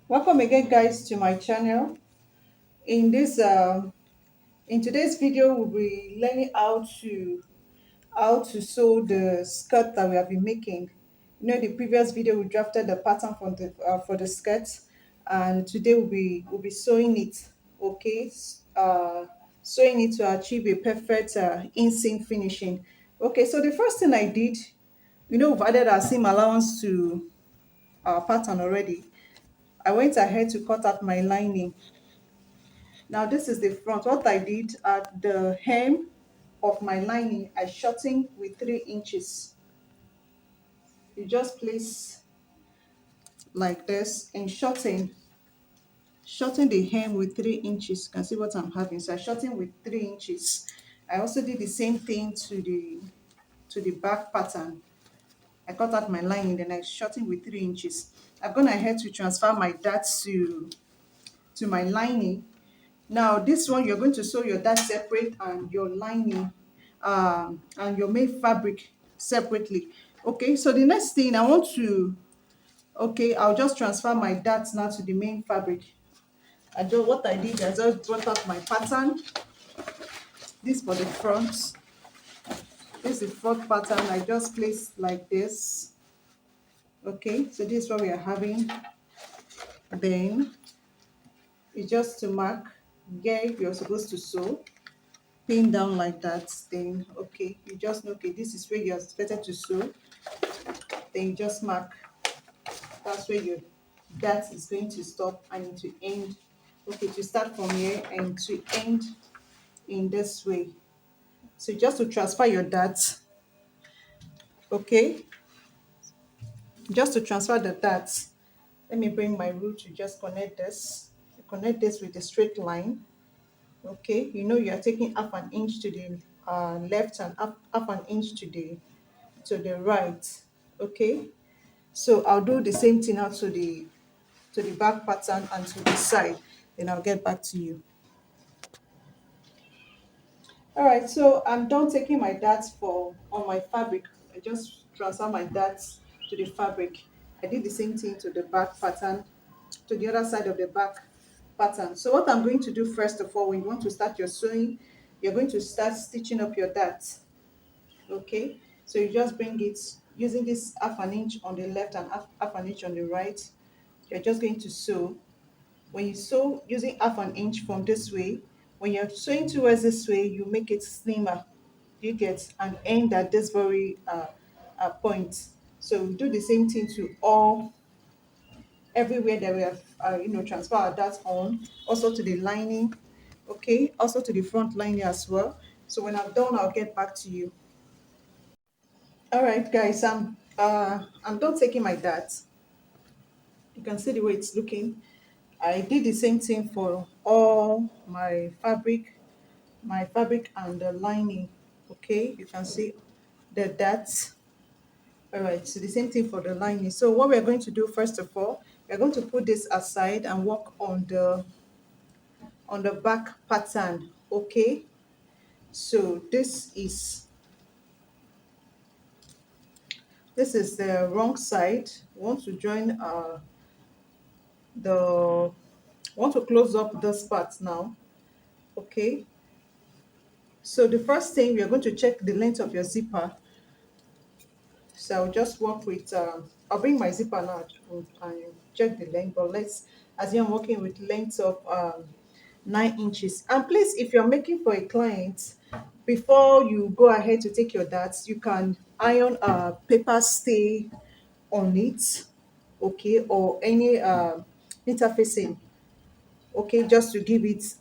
Welcome again, guys, to my channel. In this in today's video, we'll be learning how to sew the skirt that we have been making. The previous video we drafted the pattern for the skirt, and today we'll be sewing it. Okay, sewing it to achieve a perfect inseam finishing. Okay, so the first thing I did, we've added our seam allowance to our pattern already. I went ahead to cut out my lining. Now this is the front. What I did at the hem of my lining, I shortened with 3 inches. You just place like this and shorten the hem with 3 inches. You can see what I'm having. So I shortened with 3 inches. I also did the same thing to the back pattern. I cut out my lining, then I shortened with 3 inches. I've gone ahead to transfer my dart to my lining. Now this one, you're going to sew your dart separate and your lining and your main fabric separately. Okay, so the next thing I want to, okay, I'll just transfer my darts now to the main fabric. What I did, I just brought out my pattern. This for the front. This is the front pattern. I just placed like this. Okay, so this is what we are having. Then it's just to mark where you're supposed to sew. Pin down like that. Then okay, you just know, okay, this is where you're expected to sew. Then you just mark. That's where your dart is going to stop and to end. Okay, to start from here and to end in this way. So just to transfer your dart, okay, just to transfer the dart, let me bring my rule to just connect this. Connect this with a straight line. Okay, you are taking half an inch to the left and half an inch to the right. Okay, so I'll do the same thing out to the back pattern and to the side. Then I'll get back to you. All right, so I'm done taking my darts for on my fabric. I just transfer my darts to the fabric. I did the same thing to the back pattern, to the other side of the back pattern. So what I'm going to do first of all, when you want to start your sewing, you're going to start stitching up your darts. Okay, so you just bring it using this half an inch on the left and half an inch on the right. You're just going to sew. When you sew using half an inch from this way, when you're sewing towards this way, you make it slimmer. You get an end at this very point. So we do the same thing to all everywhere that we have transfer our dart on, also to the lining, okay, also to the front lining as well. So when I'm done, I'll get back to you. All right, guys, I'm done taking my dart. You can see the way it's looking. I did the same thing for all my fabric and the lining. Okay, you can see the dots. All right, so the same thing for the lining. So what we're going to do first of all, we're going to put this aside and work on the back pattern. Okay, so this is the wrong side. We want to join the want to close up this part now. Okay, so the first thing, we are going to check the length of your zipper. So I'll just work with, I'll bring my zipper now and check the length. But let's assume I'm working with length of 9 inches. And please, if you're making for a client, before you go ahead to take your darts, you can iron a paper stay on it, okay, or any interfacing, okay, just to give it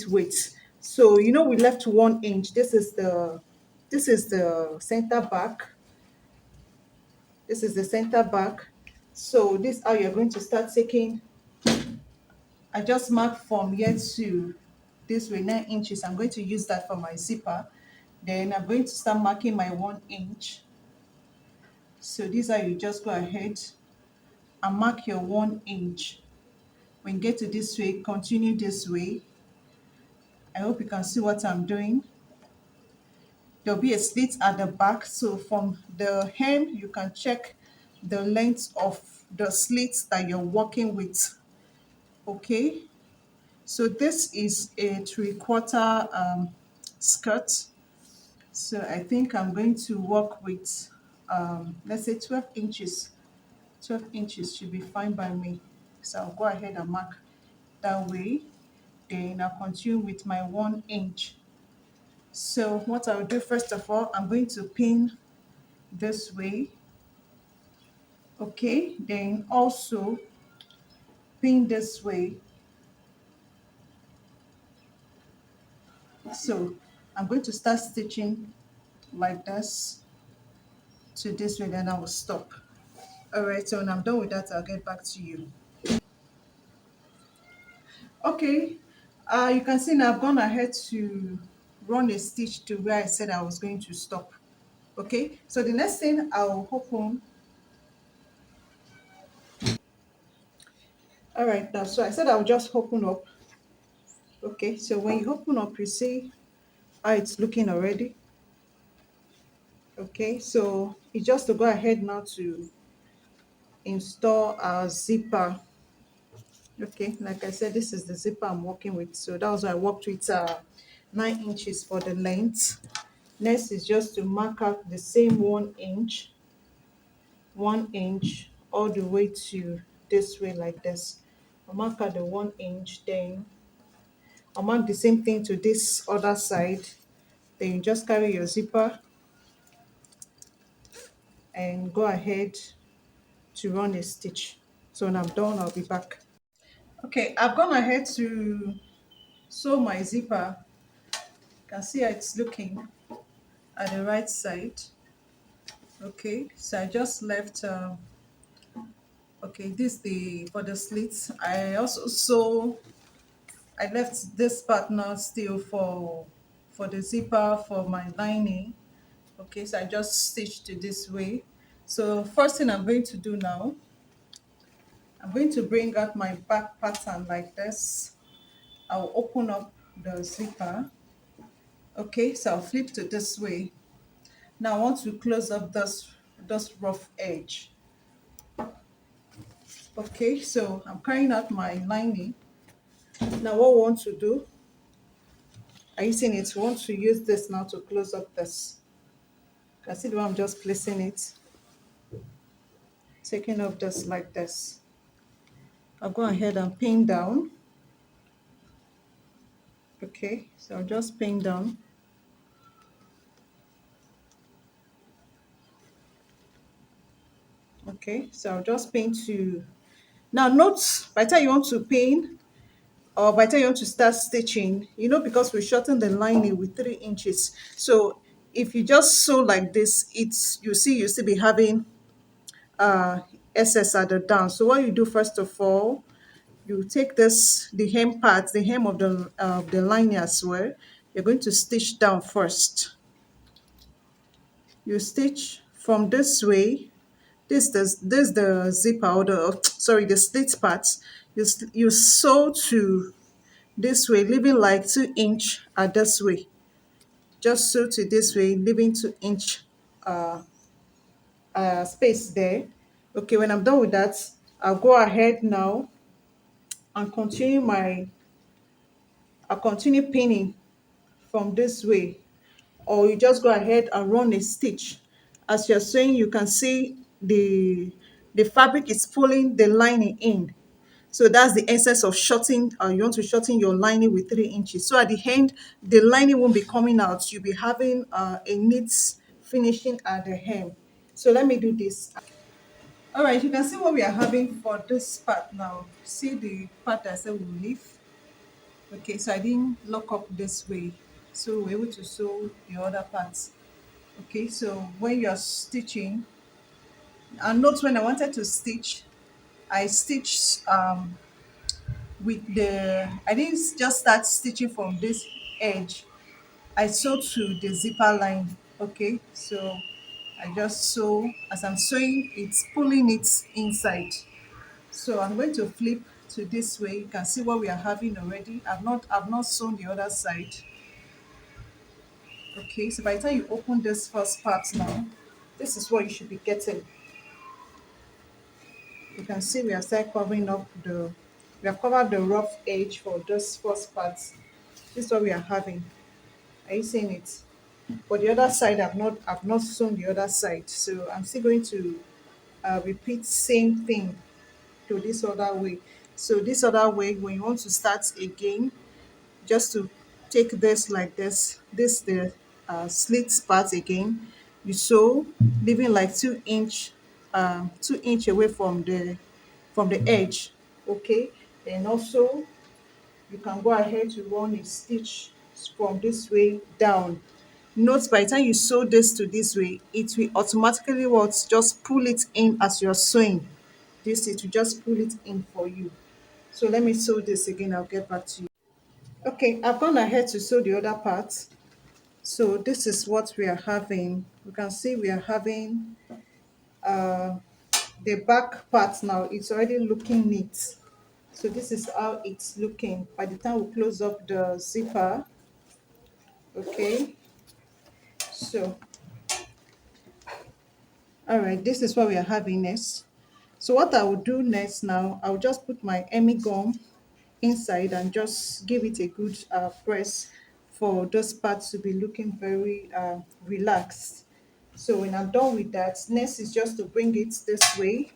weight. So we left 1 inch. This is the center back. This is the center back. So this is how you're going to start taking. I just marked from here to this way 9 inches. I'm going to use that for my zipper. Then I'm going to start marking my 1 inch. So this is how you just go ahead and mark your 1 inch. When you get to this way, continue this way. I hope you can see what I'm doing. There'll be a slit at the back, so from the hem you can check the length of the slits that you're working with. Okay, so this is a 3/4 skirt. So I think I'm going to work with, let's say 12 inches. 12 inches should be fine by me. So I'll go ahead and mark that way. Then I'll continue with my 1 inch. So what I'll do first of all, I'm going to pin this way. Okay, then also pin this way. So I'm going to start stitching like this to this way, then I will stop. All right, so when I'm done with that, I'll get back to you. Okay, you can see now I've gone ahead to run a stitch to where I said I was going to stop. Okay, so the next thing I'll open. All right, now so I said I'll just open up. Okay, so when you open up, you see how it's looking already. Okay, so it's just to go ahead now to install our zipper. Okay, like I said, this is the zipper I'm working with. So that was why I worked with 9 inches for the length. Next is just to mark out the same 1 inch, 1 inch all the way to this way like this. I'll mark out the 1 inch, then I'll mark the same thing to this other side. Then you just carry your zipper and go ahead to run a stitch. So when I'm done, I'll be back. Okay, I've gone ahead to sew my zipper. You can see how it's looking at the right side. Okay, so I just left, okay, this the for the slits. I also sew, I left this part now still for the zipper for my lining. Okay, so I just stitched it this way. So first thing I'm going to do now, I'm going to bring out my back pattern like this. I'll open up the zipper. Okay, so I'll flip to this way. Now I want to close up this rough edge. Okay, so I'm carrying out my lining. Now what we want to do, are you seeing it? We want to use this now to close up this. You can see the way I'm just placing it, taking off just like this. I'll go ahead and pin down. Okay, so I'll just pin down. Okay, so I'll just pin to, now note by the time you want to pin, or by the time you want to start stitching, you know, because we shorten the lining with 3 inches. So if you just sew like this, it's, you still be having uh excess at the down. So what you do first of all, you take this, the hem part, the hem of the lining as well. You're going to stitch down first. You stitch from this way. This the zipper, or the sorry, the slit part. You sew to this way, leaving like 2 inch at this way. Just sew to this way, leaving 2 inch space there. Okay, when I'm done with that, I'll go ahead now and I'll continue pinning from this way, or you just go ahead and run a stitch. As you're sewing, you can see the fabric is pulling the lining in. So that's the essence of shortening. You want to shorten your lining with 3 inches. So at the end, the lining won't be coming out. You'll be having a neat finishing at the hem. So let me do this. All right, you can see what we are having for this part now. See the part that I said we'll leave. Okay, so I didn't lock up this way. So we're able to sew the other parts. Okay, so when you're stitching, and note when I wanted to stitch, I stitched with the, I didn't just start stitching from this edge. I sew to the zipper line. Okay, so I just sew, as I'm sewing, it's pulling it inside. So I'm going to flip to this way. You can see what we are having already. I've not sewn the other side. Okay, so by the time you open this first part now, this is what you should be getting. You can see we are still covering up we have covered the rough edge for those first parts. This is what we are having. Are you seeing it? For the other side, I've not sewn the other side, so I'm still going to repeat same thing to this other way. So this other way, when you want to start again, just to take this like this the slit part again, you sew, leaving like 2 inch 2 inch away from the edge. Okay, and also you can go ahead to run a stitch from this way down. Note, by the time you sew this to this way, it will automatically what, just pull it in as you're sewing this, it will just pull it in for you. So let me sew this again, I'll get back to you. Okay, I've gone ahead to sew the other part. So this is what we are having. You can see we are having the back part now. It's already looking neat. So this is how it's looking by the time we close up the zipper. Okay, so all right, this is what we are having next. So what I will do next now, I'll just put my Emmy gum inside and just give it a good press for those parts to be looking very relaxed. So when I'm done with that, next is just to bring it this way.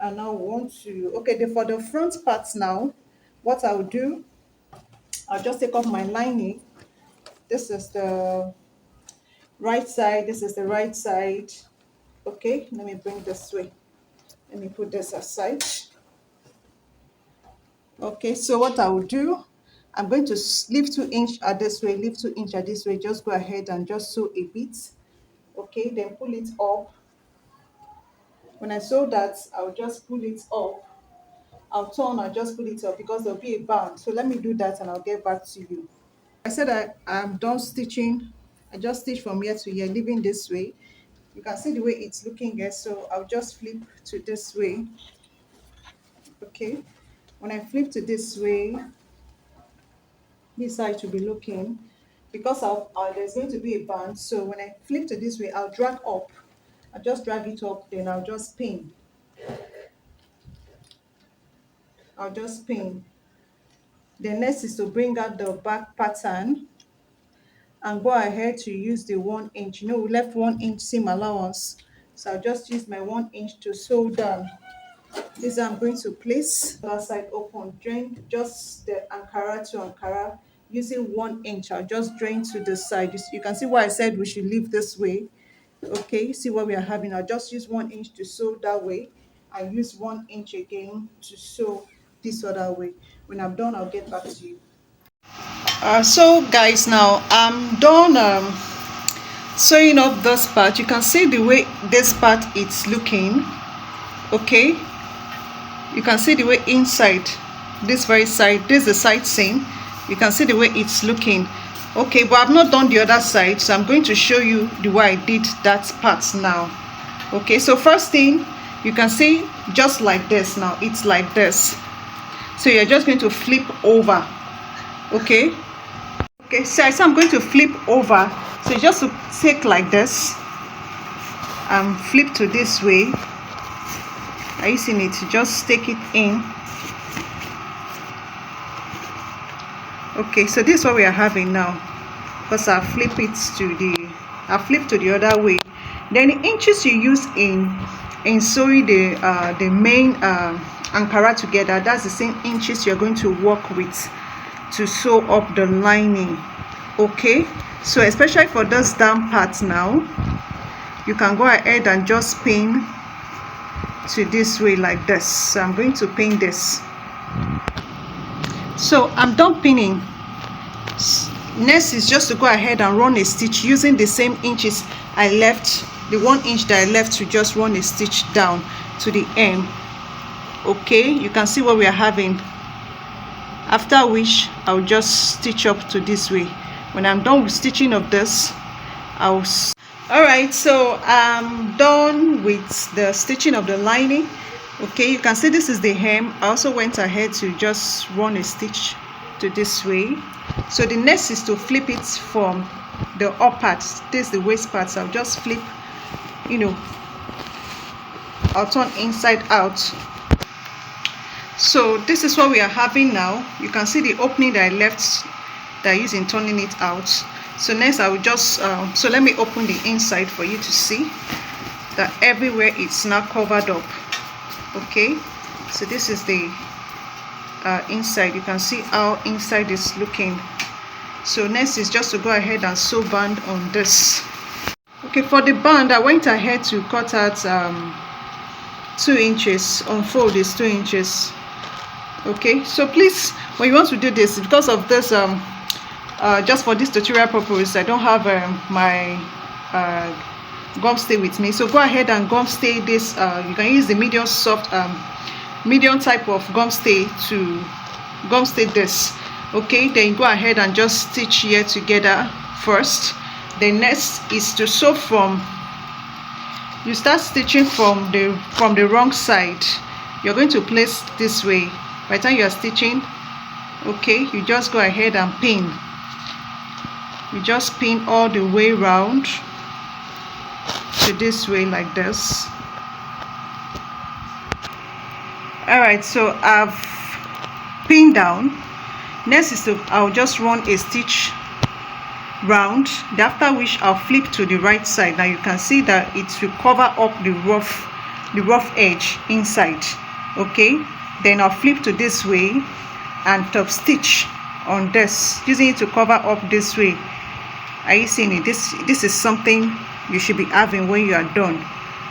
And now we want to, okay, for the front parts now, what I'll do, I'll just take off my lining. This is the right side, this is the right side. Okay, let me bring this way. Let me put this aside. Okay, so what I will do, I'm going to leave 2 inch at this way, leave 2 inch at this way, just go ahead and just sew a bit. Okay, then pull it up. When I sew that, I'll just pull it up. I'll just pull it up because there'll be a band. So let me do that and I'll get back to you. I said I'm done stitching. I just stitch from here to here, leaving this way. You can see the way it's looking here, so I'll just flip to this way. Okay, when I flip to this way, this side to be looking, because there's going to be a band. So when I flip to this way, I'll drag up. I'll just drag it up, then I'll just pin. I'll just pin. The next is to bring out the back pattern and go ahead to use the 1 inch. You know, we left 1 inch seam allowance, so I'll just use my 1 inch to sew down. This I'm going to place that side open, drain just the Ankara to Ankara using 1 inch. I'll just drain to the side. You can see why I said we should leave this way. Okay, see what we are having. I'll just use 1 inch to sew that way. I use 1 inch again to sew this other way. When I'm done, I'll get back to you. So guys, now I'm done sewing up this part. You can see the way this part it's looking. Okay, you can see the way inside this very side, this is the side seam. You can see the way it's looking. Okay, but I've not done the other side, so I'm going to show you the way I did that part now. Okay, so first thing, you can see just like this. Now it's like this, so you're just going to flip over. Okay, so I'm going to flip over, so just to take like this and flip to this way. Are you seeing it? Just take it in. Okay, so this is what we are having now, because I flip to the other way. Then the inches you use in sewing the main Ankara together, that's the same inches you're going to work with to sew up the lining. Okay, so especially for those down parts now, you can go ahead and just pin to this way like this. So I'm going to pin this. So I'm done pinning. Next is just to go ahead and run a stitch using the same inches I left, the 1 inch that I left, to just run a stitch down to the end. Okay, you can see what we are having, after which I'll just stitch up to this way. When I'm done with stitching of this, alright, so I'm done with the stitching of the lining. Okay, you can see this is the hem. I also went ahead to just run a stitch to this way. So the next is to flip it from the up part. This is the waist part, so I'll just flip, you know, I'll turn inside out. So this is what we are having now. You can see the opening that I left that I used in turning it out. So next I will just so let me open the inside for you to see that everywhere it's now covered up. Okay, so this is the inside. You can see how inside is looking. So next is just to go ahead and sew band on this. Okay, for the band I went ahead to cut out 2 inches. Unfold is 2 inches. Okay, so please, when you want to do this, because of this just for this tutorial purpose, I don't have my gum stay with me, so go ahead and gum stay this. You can use the medium soft medium type of gum stay to gum stay this. Okay, then go ahead and just stitch here together first. The next is to sew from, you start stitching from the wrong side. You're going to place this way. By the time you are stitching, okay, you just go ahead and pin. You just pin all the way round to this way like this. All right, so I've pinned down. Next is I'll just run a stitch round, after which I'll flip to the right side. Now you can see that it will cover up the rough edge inside. Okay, then I'll flip to this way and top stitch on this, using it to cover up this way. Are you seeing it? This is something you should be having when you are done.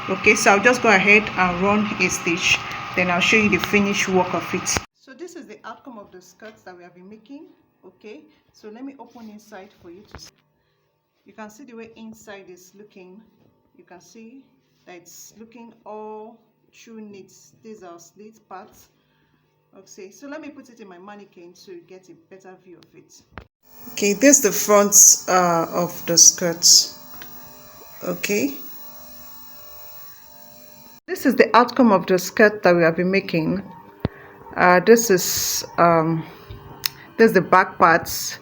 Okay, so I'll just go ahead and run a stitch, then I'll show you the finished work of it. So this is the outcome of the skirts that we have been making. Okay, so let me open inside for you to see. You can see the way inside is looking. You can see that it's looking all true knits. These are slit parts. Okay, so let me put it in my mannequin to get a better view of it. Okay, this is the front of the skirts. Okay, this is the outcome of the skirt that we have been making. This is the back parts.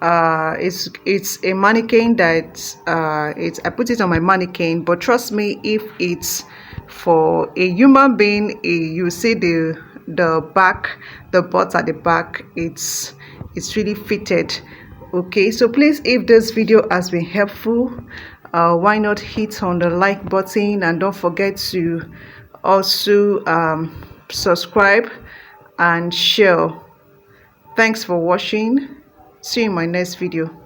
It's a mannequin that I put it on my mannequin, but trust me, if it's for a human being, you see the back, the butt at the back, it's really fitted. Okay, so please, if this video has been helpful, why not hit on the like button, and don't forget to also subscribe and share. Thanks for watching. See you in my next video.